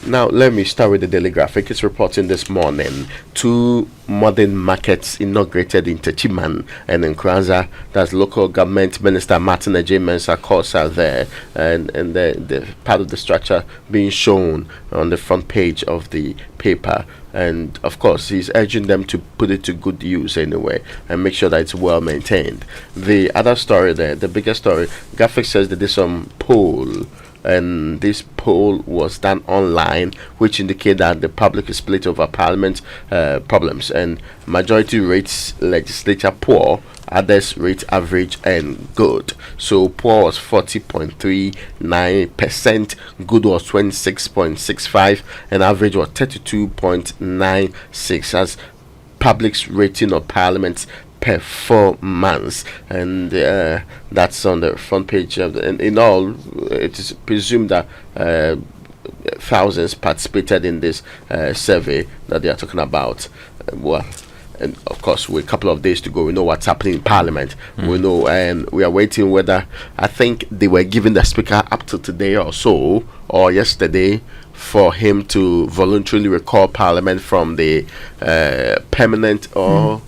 Now, let me start with the Daily Graphic. It's reporting this morning two modern markets inaugurated in Techiman and in Kranza. That's local government minister Martin Ejimensah course are there, and the part of the structure being shown on the front page of the paper. And of course, he's urging them to put it to good use anyway and make sure that it's well maintained. The other story there, the bigger story, Graphic says that there's some poll, and this poll was done online, which indicate that the public is split over parliament problems, and majority rates legislature poor, others rate average and good. So poor was 40.39%, good was 26.65%, and average was 32.96%, as public's rating of parliament's performance. And that's on the front page of and in all, it is presumed that thousands participated in this survey that they are talking about. And of course, with a couple of days to go, we know what's happening in Parliament. We know, and we are waiting whether, I think they were giving the Speaker up to today or so, or yesterday, for him to voluntarily recall Parliament from the permanent or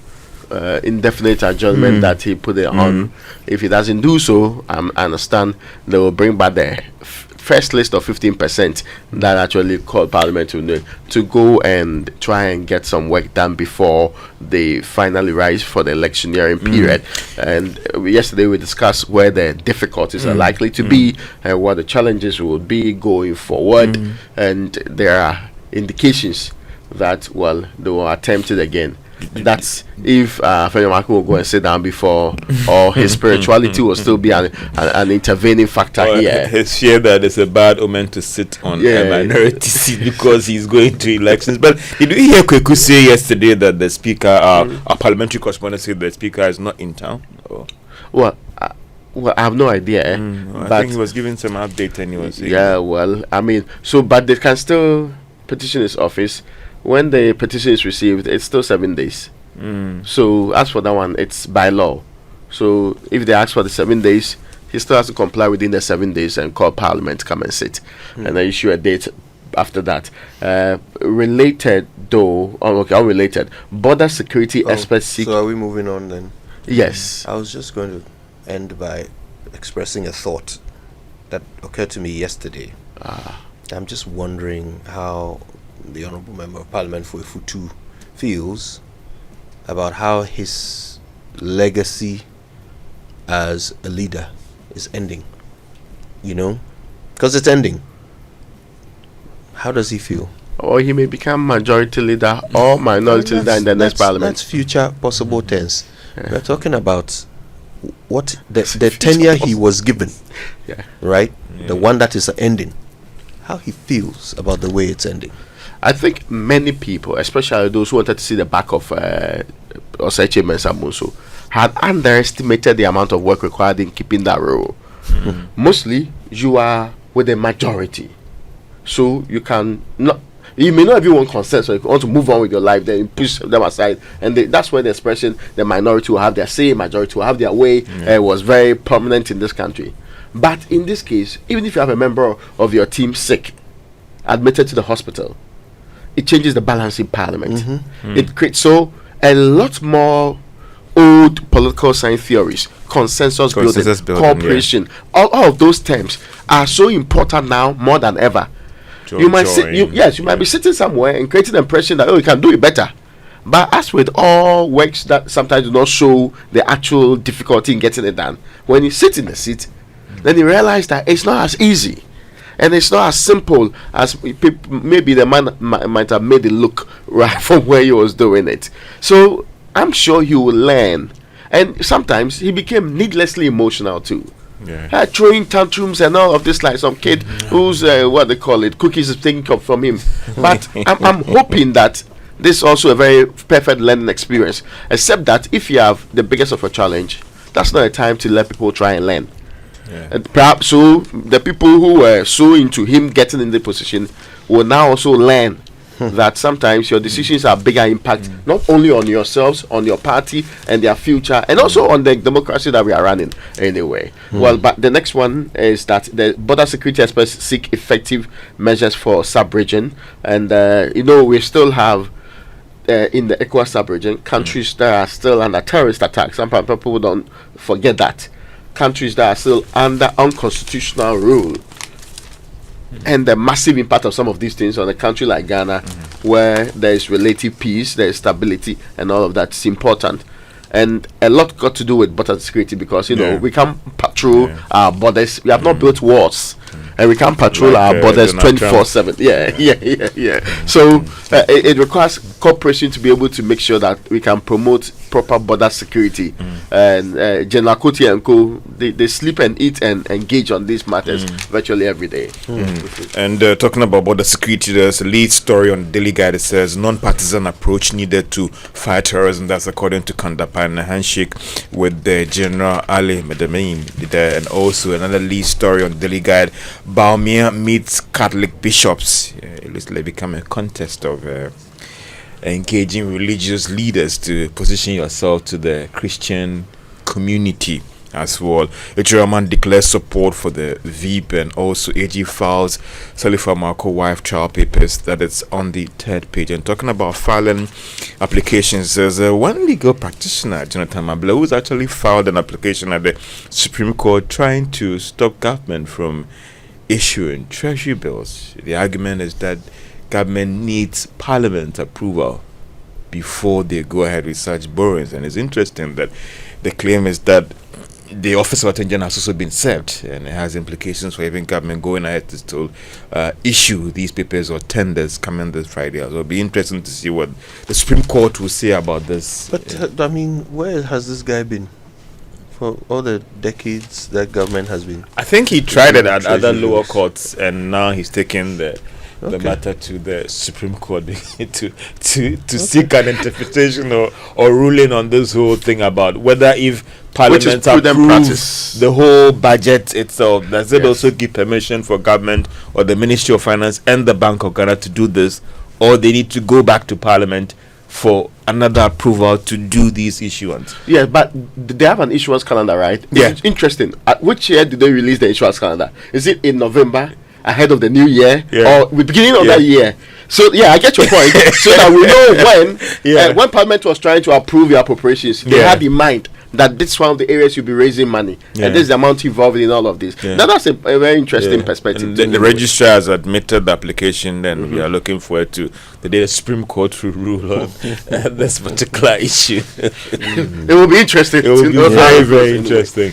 indefinite adjournment that he put it on. If he doesn't do so, I understand they will bring back the first list of 15% that actually called Parliament to go and try and get some work done before they finally rise for the electioneering period. And yesterday we discussed where the difficulties are likely to be and what the challenges will be going forward. And there are indications that, well, they will attempt it again. That's if Afenyo-Markin will go and sit down before, or his spirituality will still be an intervening factor here. His fear that it's a bad omen to sit on a minority seat because he's going to elections. But did we hear Kweku say yesterday that the speaker, our parliamentary correspondent, said the speaker is not in town? Well, I have no idea. But I think he was giving some update and he was saying, but they can still petition his office. When the petition is received, it's still 7 days. So as for that one, it's by law. So if they ask for the 7 days, he still has to comply within the 7 days and call Parliament to come and sit, and then issue a date after that. Related though, unrelated, border security experts seek. So are we moving on then? Yes. I was just going to end by expressing a thought that occurred to me yesterday. I'm just wondering how the Honourable Member of Parliament for Ifutu feels about how his legacy as a leader is ending. You know? Because it's ending. How does he feel? Or he may become majority leader or minority leader in the next Parliament. That's future possible tense. We're talking about what the tenure he was given. Right? The one that is ending. How he feels about the way it's ending. I think many people, especially those who wanted to see the back of Oseche Mensah, had underestimated the amount of work required in keeping that role. Mostly, you are with the majority, so you can not. You may not have want consent, so if you want to move on with your life, then you push them aside, and that's where the expression "the minority will have their say, majority will have their way" was very prominent in this country. But in this case, even if you have a member of your team sick, admitted to the hospital, it changes the balance in Parliament. It creates a lot more old political science theories, consensus building, cooperation. All of those terms are so important now more than ever. You might be sitting somewhere and creating the impression that you can do it better. But as with all works that sometimes do not show the actual difficulty in getting it done, when you sit in the seat, then you realize that it's not as easy. And it's not as simple as maybe the man might have made it look right from where he was doing it. So I'm sure he will learn. And sometimes he became needlessly emotional too. Throwing tantrums and all of this, like some kid who's cookies is taken up from him. But I'm hoping that this is also a very perfect learning experience. Except that if you have the biggest of a challenge, that's not a time to let people try and learn. And perhaps so the people who were so into him getting in the position will now also learn that sometimes your decisions have bigger impact not only on yourselves, on your party and their future, and also on the democracy that we are running anyway. Well, but the next one is that the border security experts seek effective measures for sub-region, and we still have in the ECOWAS sub-region countries that are still under terrorist attacks. Some people don't forget that. Countries that are still under unconstitutional rule, and the massive impact of some of these things on a country like Ghana, where there is relative peace, there is stability, and all of that is important. And a lot got to do with border security, because we can't patrol our borders. We have not built walls, and we can't patrol our borders 24/7. Yeah. So it requires cooperation to be able to make sure that we can promote proper border security. And General Kuti and Co, they sleep and eat and engage on these matters virtually every day. And talking about border security, there's a lead story on the Daily Guide that says non-partisan approach needed to fight terrorism. That's according to Kandapa, and a handshake with the General Ali Medemin. And also another lead story on the Daily Guide, Baumia meets Catholic bishops. It looks like become a contest of engaging religious leaders to position yourself to the Christian community as well. Echiraman declares support for the VIP, and also AG files Salifa Marco wife trial papers. That it's on the 3rd page. And talking about filing applications, there's one legal practitioner, Jonathan Mabla, who's actually filed an application at the Supreme Court trying to stop government from issuing treasury bills. The argument is that government needs parliament approval before they go ahead with such borrowings. And it's interesting that the claim is that the Office of Attorney General has also been served, and it has implications for even government going ahead to still issue these papers or tenders coming this Friday. So it'll be interesting to see what the Supreme Court will say about this. But where has this guy been for all the decades that government has been? I think he tried it at other lower courts, and now he's taken the matter to the Supreme Court to seek an interpretation or ruling on this whole thing about whether if Parliament approves the whole budget itself, does it also give permission for government or the Ministry of Finance and the Bank of Ghana to do this, or they need to go back to Parliament for another approval to do these issuance? Yeah, but they have an issuance calendar, right? Yeah. It's interesting. Which year did they release the issuance calendar? Is it in November, ahead of the new year, or the beginning of that year? So I get your point. So that we know when Parliament was trying to approve your appropriations, they had in mind that this is one of the areas you'll be raising money, and this is the amount involved in all of this. Now that's a very interesting perspective. The registrar has admitted the application, and we are looking forward to the day the Supreme Court will rule on this particular issue. It will be interesting. It will be very, very interesting.